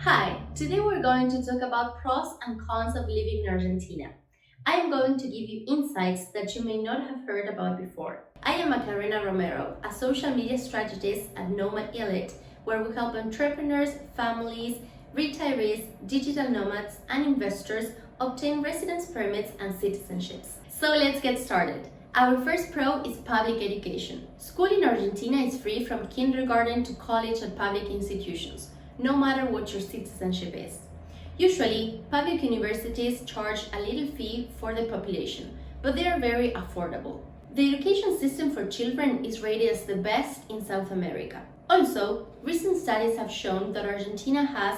Hi, today we're going to talk about pros and cons of living in Argentina. I am going to give you insights that you may not have heard about before. I am Macarena Romero, a social media strategist at Nomad, where we help entrepreneurs, families, retirees, digital nomads, and investors obtain residence permits and citizenships. So let's get started. Our first pro is public education. School in Argentina is free from kindergarten to college at public institutions, no matter what your citizenship is. Usually, public universities charge a little fee for the population, but they are very affordable. The education system for children is rated as the best in South America. Also, recent studies have shown that Argentina has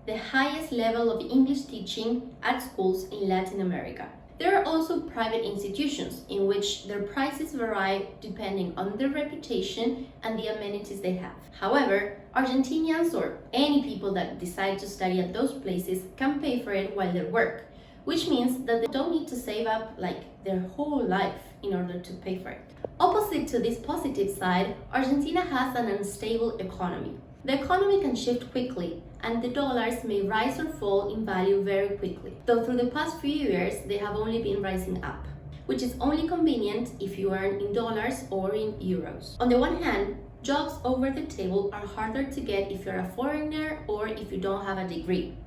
the highest level of English teaching at schools in Latin America. There are also private institutions in which their prices vary depending on their reputation and the amenities they have. However, Argentinians or any people that decide to study at those places can pay for it while they work, which means that they don't need to save up like their whole life in order to pay for it. Opposite to this positive side, Argentina has an unstable economy. The economy can shift quickly, and the dollars may rise or fall in value very quickly, though through the past few years they have only been rising up, which is only convenient if you earn in dollars or in euros. On the one hand, jobs over the table are harder to get if you're a foreigner or if you don't have a degree.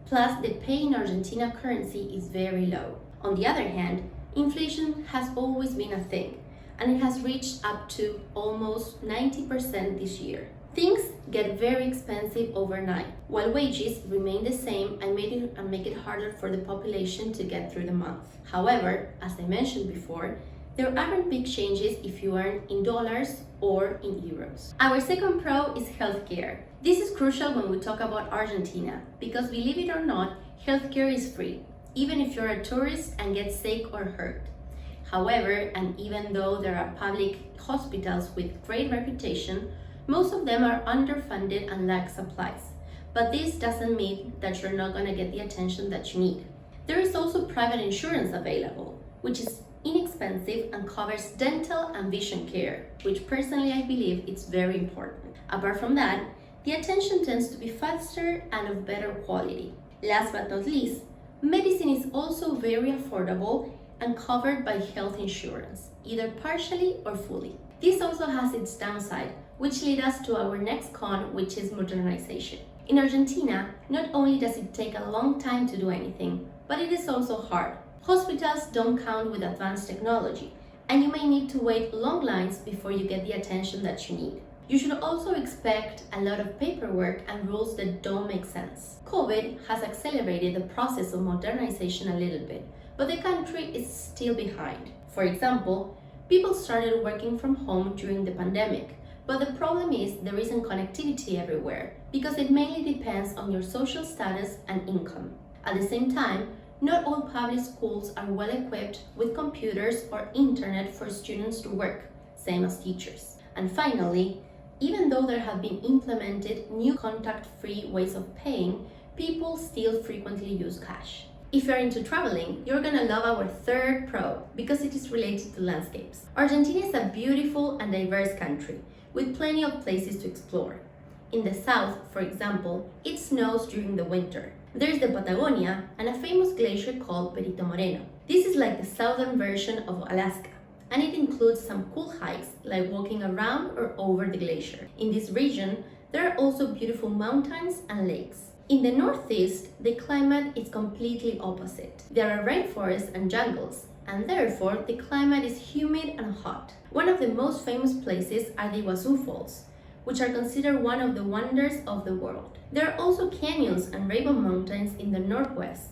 Plus, the pay in Argentina currency is very low. On the other hand, inflation has always been a thing, and it has reached up to almost 90% this year. Things get very expensive overnight, while wages remain the same and make it harder for the population to get through the month. However, as I mentioned before, there aren't big changes if you earn in dollars or in euros. Our second pro is healthcare. This is crucial when we talk about Argentina, because believe it or not, healthcare is free, even if you're a tourist and get sick or hurt. However, and even though there are public hospitals with great reputation, most of them are underfunded and lack supplies, but this doesn't mean that you're not going to get the attention that you need. There is also private insurance available, which is inexpensive and covers dental and vision care, which personally I believe is very important. Apart from that, the attention tends to be faster and of better quality. Last but not least, medicine is also very affordable and covered by health insurance, either partially or fully. This also has its downside, which leads us to our next con, which is modernization. In Argentina, not only does it take a long time to do anything, but it is also hard. Hospitals don't count with advanced technology, and you may need to wait long lines before you get the attention that you need. You should also expect a lot of paperwork and rules that don't make sense. COVID has accelerated the process of modernization a little bit, but the country is still behind. For example, people started working from home during the pandemic, but the problem is there isn't connectivity everywhere because it mainly depends on your social status and income. At the same time, not all public schools are well equipped with computers or internet for students to work, same as teachers. And finally, even though there have been implemented new contact-free ways of paying, people still frequently use cash. If you're into traveling, you're gonna love our third pro because it is related to landscapes. Argentina is a beautiful and diverse country with plenty of places to explore. In the south, for example, it snows during the winter. There's the Patagonia and a famous glacier called Perito Moreno. This is like the southern version of Alaska, and it includes some cool hikes like walking around or over the glacier. In this region, there are also beautiful mountains and lakes. In the northeast, the climate is completely opposite. There are rainforests and jungles, and therefore the climate is humid and hot. One of the most famous places are the Iguazu Falls, which are considered one of the wonders of the world. There are also canyons and rainbow mountains in the northwest,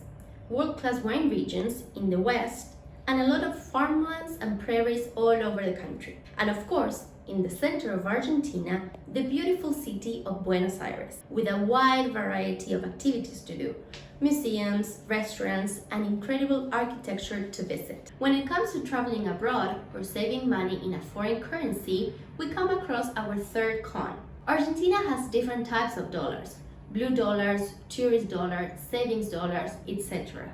world-class wine regions in the west, and a lot of farmlands and prairies all over the country. And of course, in the center of Argentina, the beautiful city of Buenos Aires, with a wide variety of activities to do, museums, restaurants, and incredible architecture to visit. When it comes to traveling abroad or saving money in a foreign currency, we come across our third con. Argentina has different types of dollars: blue dollars, tourist dollars, savings dollars, etc.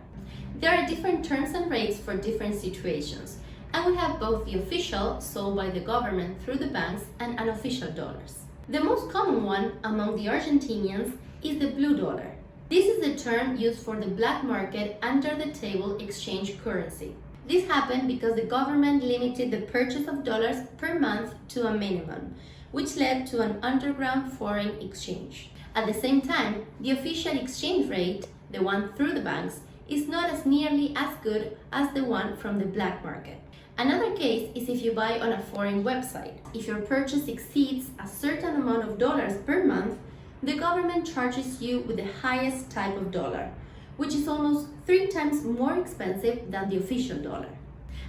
There are different terms and rates for different situations, and we have both the official, sold by the government through the banks, and unofficial dollars. The most common one among the Argentinians is the blue dollar. This is the term used for the black market under-the-table exchange currency. This happened because the government limited the purchase of dollars per month to a minimum, which led to an underground foreign exchange. At the same time, the official exchange rate, the one through the banks, is not as nearly as good as the one from the black market. Another case is if you buy on a foreign website. If your purchase exceeds a certain amount of dollars per month, the government charges you with the highest type of dollar, which is almost 3 times more expensive than the official dollar.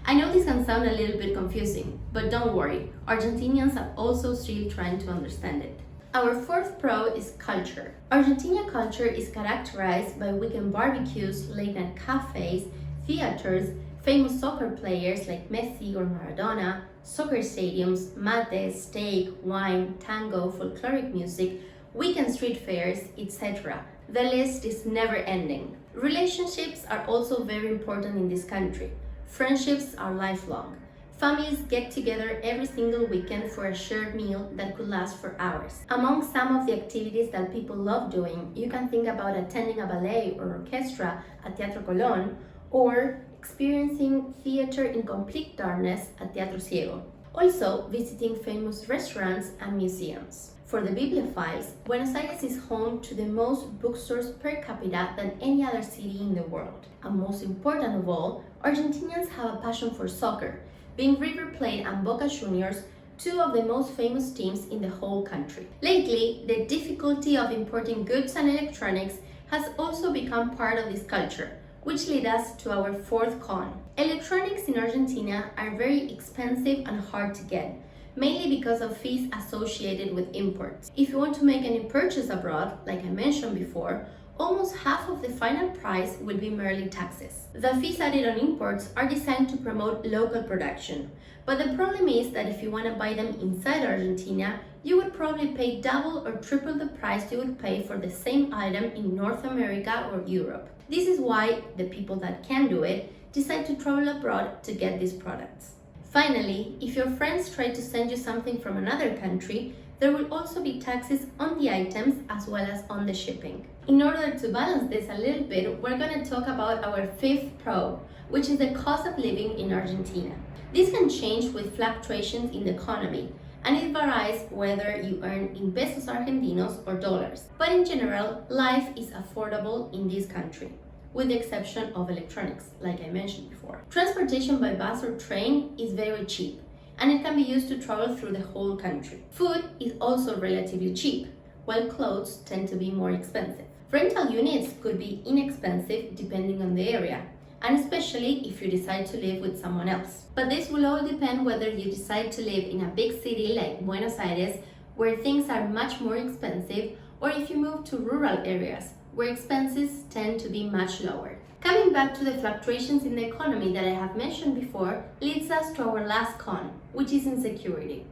I know this can sound a little bit confusing, but don't worry, Argentinians are also still trying to understand it. Our fourth pro is culture. Argentina culture is characterized by weekend barbecues, late-night cafes, theaters, famous soccer players like Messi or Maradona, soccer stadiums, mate, steak, wine, tango, folkloric music, weekend street fairs, etc. The list is never ending. Relationships are also very important in this country. Friendships are lifelong. Families get together every single weekend for a shared meal that could last for hours. Among some of the activities that people love doing, you can think about attending a ballet or orchestra at Teatro Colón, or experiencing theater in complete darkness at Teatro Ciego. Also, visiting famous restaurants and museums. For the bibliophiles, Buenos Aires is home to the most bookstores per capita than any other city in the world. And most important of all, Argentinians have a passion for soccer, being River Plate and Boca Juniors, 2 of the most famous teams in the whole country. Lately, the difficulty of importing goods and electronics has also become part of this culture, which leads us to our fourth con. Electronics in Argentina are very expensive and hard to get, mainly because of fees associated with imports. If you want to make any purchase abroad, like I mentioned before, almost half of the final price will be merely taxes. The fees added on imports are designed to promote local production, but the problem is that if you want to buy them inside Argentina, you would probably pay double or triple the price you would pay for the same item in North America or Europe. This is why the people that can do it decide to travel abroad to get these products. Finally, if your friends try to send you something from another country, there will also be taxes on the items as well as on the shipping. In order to balance this a little bit, we're going to talk about our fifth pro, which is the cost of living in Argentina. This can change with fluctuations in the economy, and it varies whether you earn in pesos argentinos or dollars. But in general, life is affordable in this country, with the exception of electronics, like I mentioned before. Transportation by bus or train is very cheap, and it can be used to travel through the whole country. Food is also relatively cheap, while clothes tend to be more expensive. Rental units could be inexpensive depending on the area, and especially if you decide to live with someone else. But this will all depend whether you decide to live in a big city like Buenos Aires, where things are much more expensive, or if you move to rural areas, where expenses tend to be much lower. Coming back to the fluctuations in the economy that I have mentioned before, leads us to our last con, which is insecurity.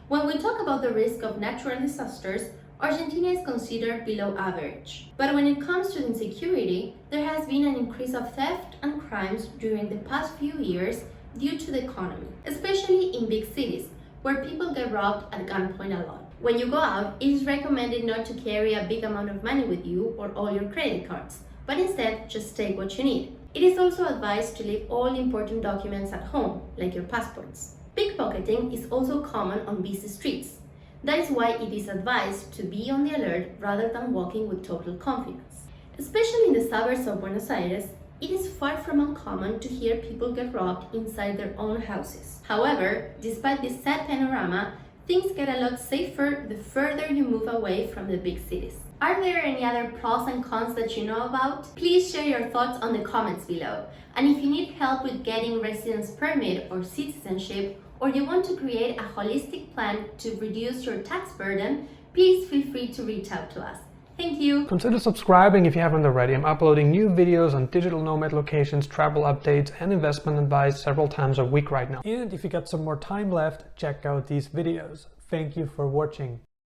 When we talk about the risk of natural disasters, Argentina is considered below average. But when it comes to insecurity, there has been an increase of theft and crimes during the past few years due to the economy, especially in big cities, where people get robbed at gunpoint a lot. When you go out, it is recommended not to carry a big amount of money with you or all your credit cards, but instead just take what you need. It is also advised to leave all important documents at home, like your passports. Pickpocketing is also common on busy streets. That is why it is advised to be on the alert rather than walking with total confidence. Especially in the suburbs of Buenos Aires, it is far from uncommon to hear people get robbed inside their own houses. However, despite this sad panorama, things get a lot safer the further you move away from the big cities. Are there any other pros and cons that you know about? Please share your thoughts on the comments below. And if you need help with getting residence permit or citizenship, or you want to create a holistic plan to reduce your tax burden, please feel free to reach out to us. Thank you. Consider subscribing if you haven't already. I'm uploading new videos on digital nomad locations, travel updates, and investment advice several times a week right now. And if you got some more time left, check out these videos. Thank you for watching.